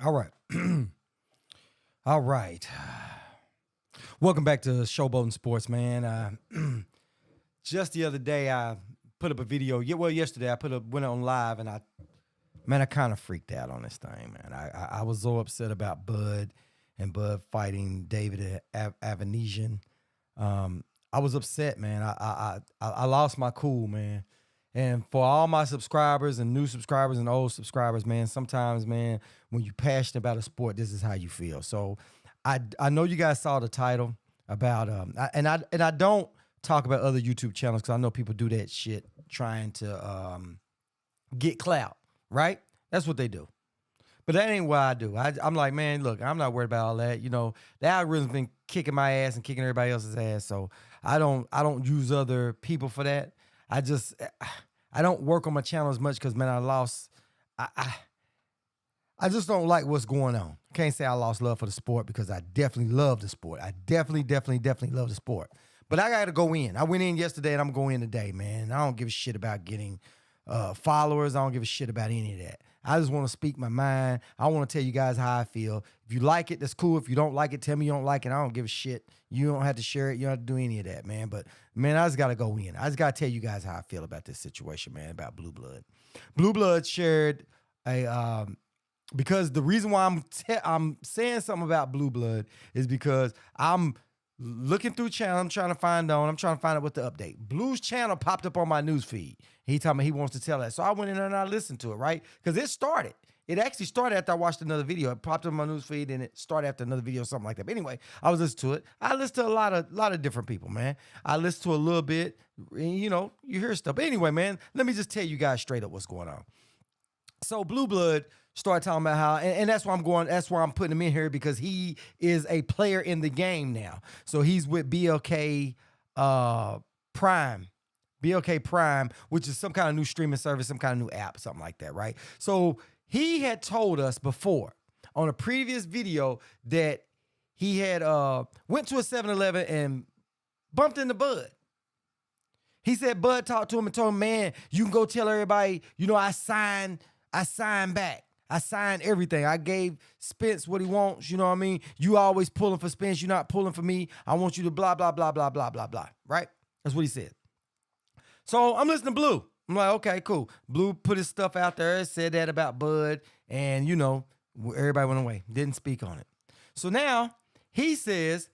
All right. All right. Welcome back to Showboating Sports, man. Just the other day, I put up a video. Yeah, well, yesterday I went on live, and I kind of freaked out on this thing, man. I was so upset about Bud and Bud fighting David Avanesian. I was upset, man. I lost my cool, man. And for all my subscribers and new subscribers and old subscribers, man, sometimes, man, when you're passionate about a sport, this is how you feel. So I know you guys saw the title about I don't talk about other YouTube channels because I know people do that shit trying to get clout, right? That's what they do. But that ain't what I do. I'm like, man, look, I'm not worried about all that. You know, the algorithm's been kicking my ass and kicking everybody else's ass. So I don't use other people for that. I don't work on my channel as much because, man, I just don't like what's going on. I can't say I lost love for the sport because I definitely love the sport. I definitely love the sport. But I got to go in. I went in yesterday and I'm going in today, man. I don't give a shit about getting followers. I don't give a shit about any of that. I just want to speak my mind. I want to tell you guys how I feel. If you like it, that's cool. If you don't like it, tell me you don't like it. I don't give a shit. You don't have to share it. You don't have to do any of that, man. But, man, I just got to go in. I just got to tell you guys how I feel about this situation, man, about Blue Blood. Blue Blood shared because the reason why I'm saying something about Blue Blood is because I'm looking through channel. I'm trying to find out what the update. Blue's channel popped up on my news feed. He told me he wants to tell that. So I went in there and I listened to it, right? Because it started. It actually started after I watched another video. It popped up on my news feed and it started after another video, something like that. But anyway, I was listening to it. I listen to a lot of different people, man. I listen to a little bit. You know, you hear stuff. But anyway, man, let me just tell you guys straight up what's going on. So Blue Blood started talking about how, and that's why I'm putting him in here because he is a player in the game now. So he's with BLK Prime. BLK Prime, which is some kind of new streaming service, some kind of new app, something like that, right? So he had told us before on a previous video that he had went to a 7-Eleven and bumped into Bud. He said Bud talked to him and told him, man, you can go tell everybody, you know, I signed back. I signed everything. I gave Spence what he wants. You know what I mean? You always pulling for Spence. You're not pulling for me. I want you to blah, blah, blah, blah, blah, blah, blah. Right? That's what he said. So I'm listening to Blue. I'm like, okay, cool. Blue put his stuff out there, said that about Bud, and, you know, everybody went away. Didn't speak on it. So now he says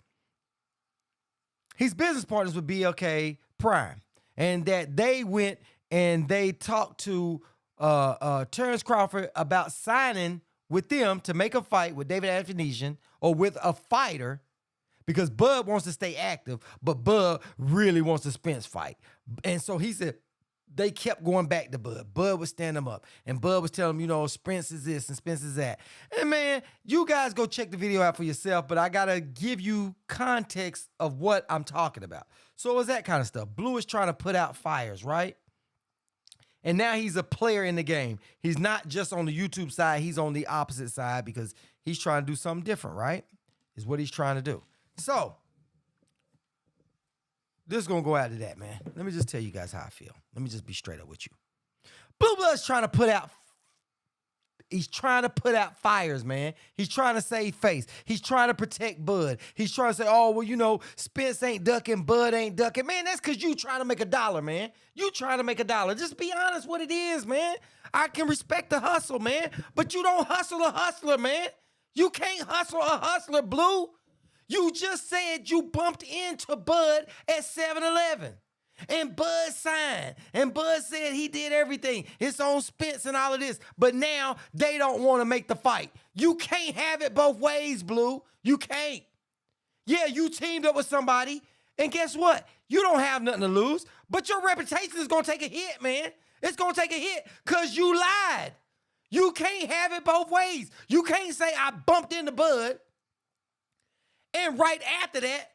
he's business partners with BLK Prime and that they went and they talked to Terrence Crawford about signing with them to make a fight with David Avanesian or with a fighter because Bud wants to stay active, but Bud really wants to Spence fight. And so he said they kept going back to Bud. Bud would stand them up. And Bud was telling them, you know, Spence is this and Spence is that. And, man, you guys go check the video out for yourself, but I got to give you context of what I'm talking about. So it's that kind of stuff. Blue is trying to put out fires, right? And now he's a player in the game. He's not just on the YouTube side. He's on the opposite side because he's trying to do something different, right? Is what he's trying to do. So this is going to go out to that, man. Let me just tell you guys how I feel. Let me just be straight up with you. Blue Blood's trying to put out fires, man. He's trying to save face. He's trying to protect Bud. He's trying to say, oh, well, you know, Spence ain't ducking, Bud ain't ducking. Man, that's because you trying to make $1, man. You trying to make $1. Just be honest what it is, man. I can respect the hustle, man, but you don't hustle a hustler, man. You can't hustle a hustler, Blue. You just said you bumped into Bud at 7-Eleven. And Bud signed. And Bud said he did everything. It's on Spence and all of this. But now they don't want to make the fight. You can't have it both ways, Blue. You can't. Yeah, you teamed up with somebody. And guess what? You don't have nothing to lose. But your reputation is going to take a hit, man. It's going to take a hit because you lied. You can't have it both ways. You can't say I bumped into Bud. And right after that,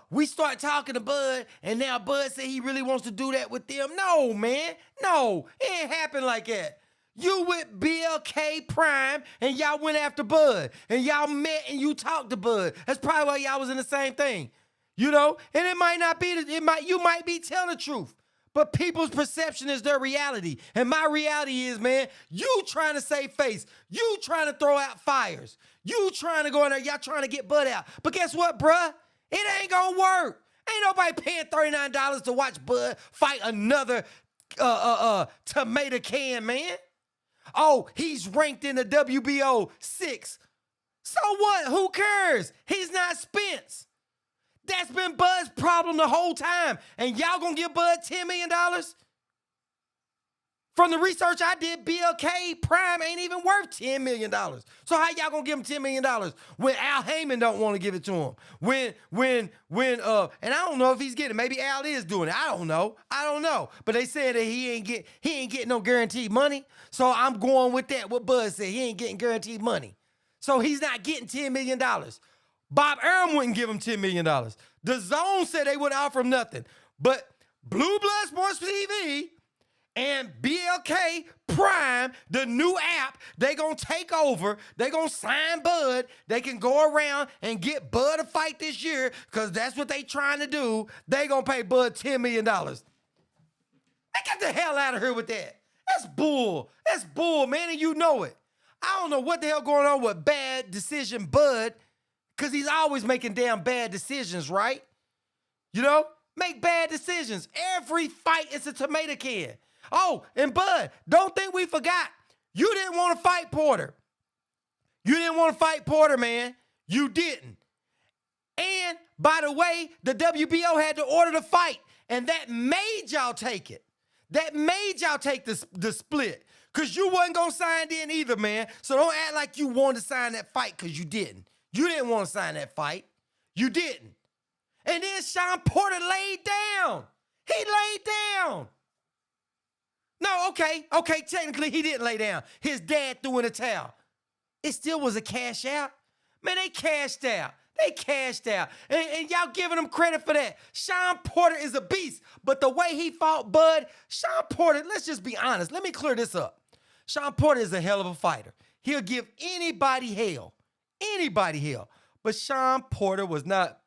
we start talking to Bud, and now Bud said he really wants to do that with them. No, man. No, it ain't happen like that. You with BLK Prime, and y'all went after Bud, and y'all met and you talked to Bud. That's probably why y'all was in the same thing, you know. And it might not be. You might be telling the truth, But people's perception is their reality. And my reality is, man, you trying to save face. You trying to throw out fires. You trying to go in there. Y'all trying to get Bud out. But guess what, bruh? It ain't going to work. Ain't nobody paying $39 to watch Bud fight another tomato can, man. Oh, he's ranked in the WBO 6. So what? Who cares? He's not Spence. That's been Bud's problem the whole time. And y'all gonna give Bud $10 million? From the research I did, BLK Prime ain't even worth $10 million. So how y'all gonna give him $10 million when Al Heyman don't want to give it to him? And I don't know if he's getting it. Maybe Al is doing it. I don't know. But they said that he ain't getting no guaranteed money. So I'm going with that. What Bud said, he ain't getting guaranteed money. So he's not getting $10 million. Bob Arum wouldn't give him $10 million. The Zone said they wouldn't offer him nothing. But Blue Blood Sports TV and BLK Prime, the new app, they gonna take over. They gonna sign Bud. They can go around and get Bud a fight this year because that's what they trying to do. They gonna pay Bud $10 million. They get the hell out of here with that. That's bull. That's bull, man, and you know it. I don't know what the hell going on with bad decision Bud, because he's always making damn bad decisions, right? You know? Make bad decisions. Every fight is a tomato can. Oh, and Bud, don't think we forgot. You didn't want to fight Porter. You didn't want to fight Porter, man. You didn't. And, by the way, the WBO had to order the fight, and that made y'all take it. That made y'all take the split, because you wasn't going to sign in either, man. So don't act like you wanted to sign that fight, because you didn't. You didn't want to sign that fight. You didn't. And then Sean Porter laid down. He laid down. No, okay, technically he didn't lay down. His dad threw in a towel. It still was a cash out. Man, they cashed out. And y'all giving him credit for that. Sean Porter is a beast. But the way he fought Bud, Sean Porter, let's just be honest. Let me clear this up. Sean Porter is a hell of a fighter. He'll give anybody hell. But Sean Porter was not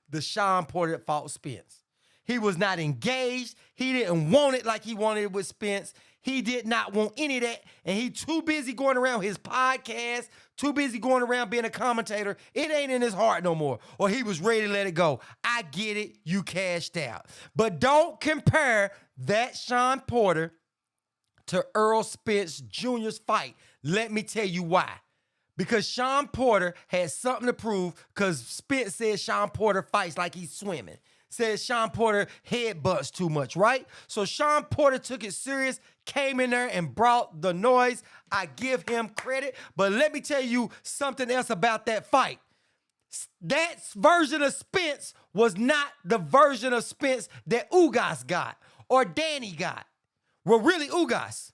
the Sean Porter that fought Spence. He was not engaged. He didn't want it like he wanted it with Spence. He did not want any of that. And he too busy going around his podcast, too busy going around being a commentator. It ain't in his heart no more. Or he was ready to let it go. I get it. You cashed out. But don't compare that Sean Porter to Earl Spence Jr.'s fight. Let me tell you why. Because Sean Porter had something to prove, because Spence said Sean Porter fights like he's swimming. Says Sean Porter headbutts too much, right? So Sean Porter took it serious, came in there and brought the noise. I give him credit. But let me tell you something else about that fight. That version of Spence was not the version of Spence that Ugas got or Danny got. Well, really Ugas.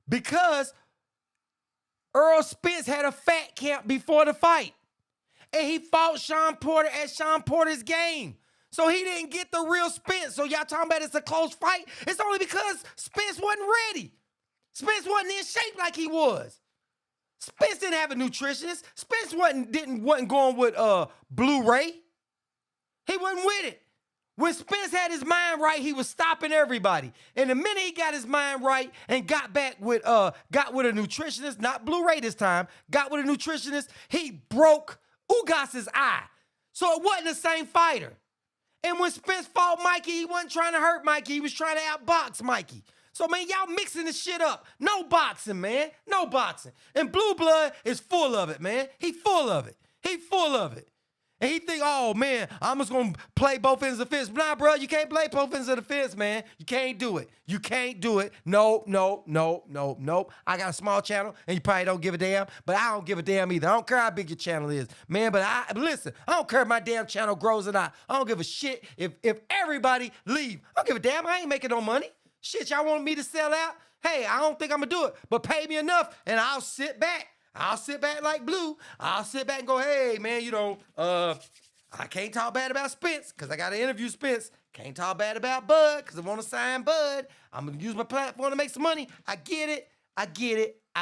Because Earl Spence had a fat camp before the fight. And he fought Sean Porter at Sean Porter's game. So he didn't get the real Spence. So y'all talking about it's a close fight? It's only because Spence wasn't ready. Spence wasn't in shape like he was. Spence didn't have a nutritionist. Spence wasn't going with Blu-ray. He wasn't with it. When Spence had his mind right, he was stopping everybody. And the minute he got his mind right and got with a nutritionist, not Blu-ray this time, got with a nutritionist, he broke Ugas's eye. So it wasn't the same fighter. And when Spence fought Mikey, he wasn't trying to hurt Mikey. He was trying to outbox Mikey. So, man, y'all mixing this shit up. No boxing, man. No boxing. And Blue Blood is full of it, man. He full of it. And he think, oh, man, I'm just going to play both ends of the fence. Nah, bro, you can't play both ends of the fence, man. You can't do it. No. I got a small channel, and you probably don't give a damn, but I don't give a damn either. I don't care how big your channel is, man, but listen, I don't care if my damn channel grows or not. I don't give a shit if everybody leave. I don't give a damn. I ain't making no money. Shit, y'all want me to sell out? Hey, I don't think I'm going to do it, but pay me enough, and I'll sit back. I'll sit back like Blue. I'll sit back and go, hey, man, I can't talk bad about Spence because I got to interview Spence. Can't talk bad about Bud because I want to sign Bud. I'm going to use my platform to make some money. I get it. I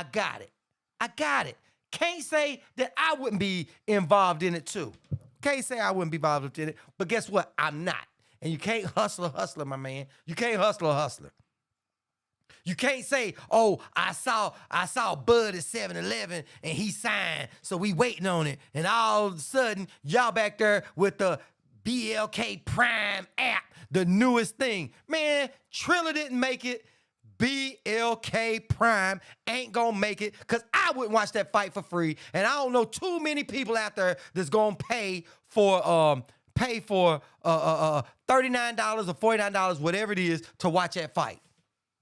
got it. Can't say that I wouldn't be involved in it too. Can't say I wouldn't be involved in it, but guess what? I'm not. And you can't hustle a hustler, my man. You can't hustle a hustler. You can't say, oh, I saw Bud at 7-Eleven and he signed, so we waiting on it. And all of a sudden, y'all back there with the BLK Prime app, the newest thing. Man, Triller didn't make it. BLK Prime ain't gonna make it, because I wouldn't watch that fight for free. And I don't know too many people out there that's gonna pay for $39 or $49, whatever it is, to watch that fight.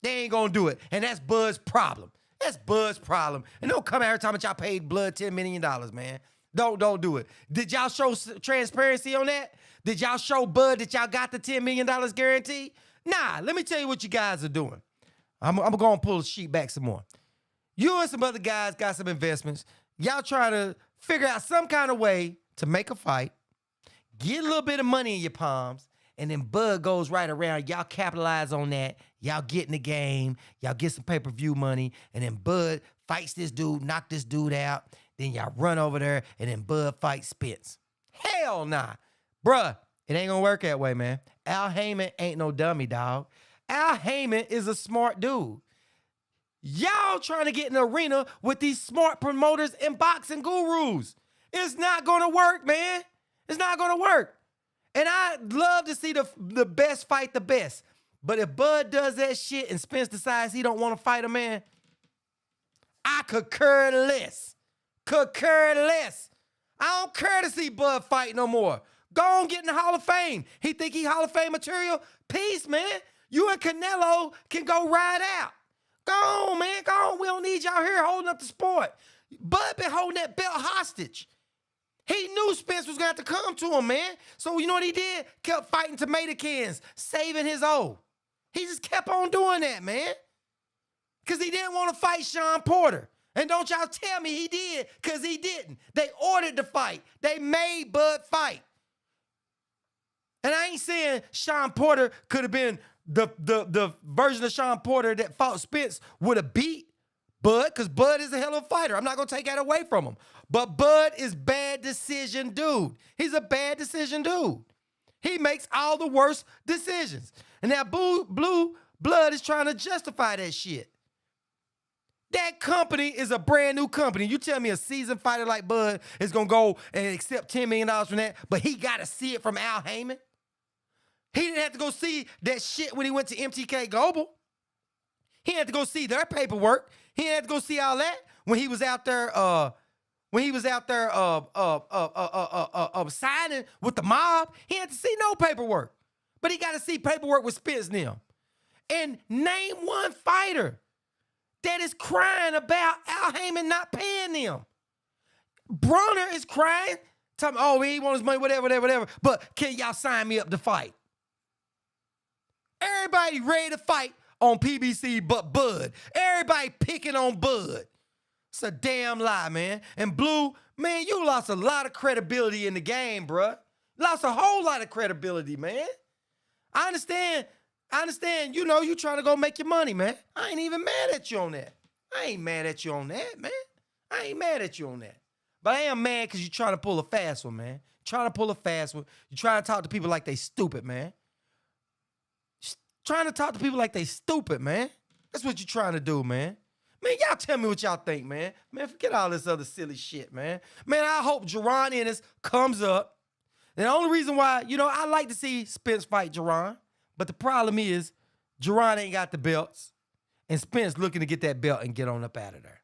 They ain't gonna do it. And that's Bud's problem. That's Bud's problem. And don't come out every time that y'all paid Blood $10 million, man. Don't do it. Did y'all show transparency on that? Did y'all show Bud that y'all got the $10 million guarantee? Nah, let me tell you what you guys are doing. I'm going to pull the sheet back some more. You and some other guys got some investments. Y'all trying to figure out some kind of way to make a fight, get a little bit of money in your palms, and then Bud goes right around. Y'all capitalize on that. Y'all get in the game. Y'all get some pay-per-view money, and then Bud fights this dude, knock this dude out. Then y'all run over there, and then Bud fights Spence. Hell nah. Bruh, it ain't gonna work that way, man. Al Heyman ain't no dummy, dog. Al Heyman is a smart dude. Y'all trying to get in the arena with these smart promoters and boxing gurus. It's not gonna work, man. It's not gonna work. And I'd love to see the best fight the best. But if Bud does that shit and Spence decides he don't want to fight a man, I could care less. I don't care to see Bud fight no more. Go on, get in the Hall of Fame. He think he Hall of Fame material? Peace, man. You and Canelo can go ride out. Go on, man. Go on. We don't need y'all here holding up the sport. Bud been holding that belt hostage. He knew Spence was going to have to come to him, man. So you know what he did? Kept fighting tomato cans, saving his O. He just kept on doing that, man. Because he didn't want to fight Sean Porter. And don't y'all tell me he did, because he didn't. They ordered the fight. They made Bud fight. And I ain't saying Sean Porter could have been the version of Sean Porter that fought Spence would have beat Bud, because Bud is a hell of a fighter. I'm not going to take that away from him. But Bud is bad decision dude. He's a bad decision dude. He makes all the worst decisions. And now Blue Blood is trying to justify that shit. That company is a brand new company. You tell me a seasoned fighter like Bud is going to go and accept $10 million from that, but he got to see it from Al Heyman? He didn't have to go see that shit when he went to MTK Global. He had to go see their paperwork. He had to go see all that when he was out there signing with the mob. He had to see no paperwork. But he got to see paperwork with Spence now. And name one fighter that is crying about Al Heyman not paying them. Brunner is crying, talking, oh, he wants his money, whatever. But can y'all sign me up to fight? Everybody ready to fight on PBC but Bud. Everybody picking on Bud. It's a damn lie, man. And Blue, man, you lost a lot of credibility in the game, bruh. Lost a whole lot of credibility, man. I understand, you know, you trying to go make your money, man. I ain't even mad at you on that. I ain't mad at you on that, man. I ain't mad at you on that. But I am mad because you're trying to pull a fast one, man. Trying to pull a fast one. You're trying to talk to people like they stupid, man. Trying to talk to people like they stupid, man. That's what you're trying to do, man. Man, y'all tell me what y'all think, man. Man, forget all this other silly shit, man. Man, I hope Jerron Ennis comes up. And the only reason why, you know, I like to see Spence fight Jerron. But the problem is, Jerron ain't got the belts. And Spence looking to get that belt and get on up out of there.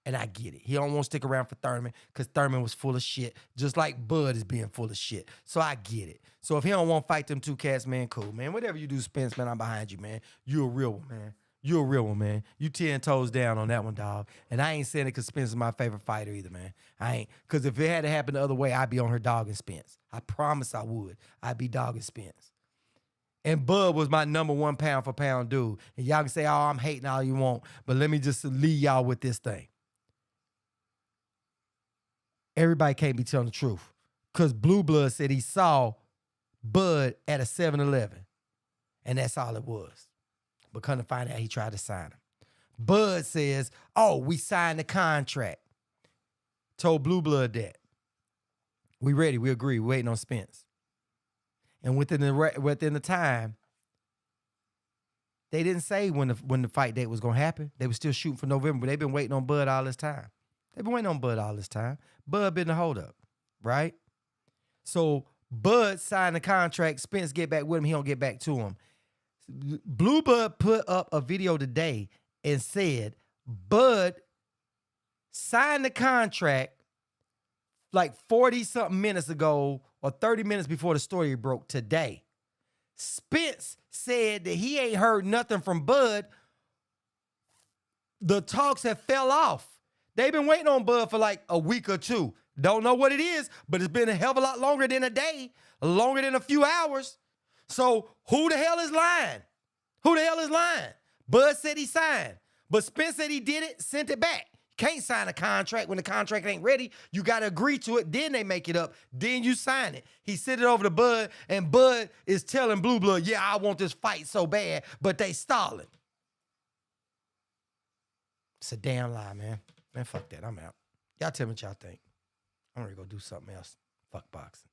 And I get it. He don't want to stick around for Thurman because Thurman was full of shit, just like Bud is being full of shit. So I get it. So if he don't want to fight them two cats, man, cool, man. Whatever you do, Spence, man, I'm behind you, man. You a real one, man. You a real one, man. You 10 toes down on that one, dog. And I ain't saying it because Spence is my favorite fighter either, man. I ain't. Because if it had to happen the other way, I'd be on her dogging Spence. I promise I would. I'd be dogging Spence. And Bud was my number one pound for pound dude. And y'all can say, oh, I'm hating all you want. But let me just leave y'all with this thing. Everybody can't be telling the truth. Because Blue Blood said he saw Bud at a 7-Eleven. And that's all it was. But come to find out, he tried to sign him. Bud says, oh, we signed the contract. Told Blue Blood that. We ready. We agree. We waiting on Spence. And within the time, they didn't say when the fight date was gonna happen. They were still shooting for November. But they've been waiting on Bud all this time. Bud been the holdup, right? So Bud signed the contract. Spence get back with him. He don't get back to him. Blue Bud put up a video today and said Bud signed the contract like 40-something minutes ago or 30 minutes before the story broke today. Spence said that he ain't heard nothing from Bud. The talks have fell off. They've been waiting on Bud for like a week or two. Don't know what it is, but it's been a hell of a lot longer than a day, longer than a few hours. So who the hell is lying? Bud said he signed, but Spence said he did it, sent it back. Can't sign a contract when the contract ain't ready. You got to agree to it. Then they make it up. Then you sign it. He sent it over to Bud, and Bud is telling Blue Blood, yeah, I want this fight so bad, but they stalling. It's a damn lie, man. Man, fuck that. I'm out. Y'all tell me what y'all think. I'm ready to go do something else. Fuck boxing.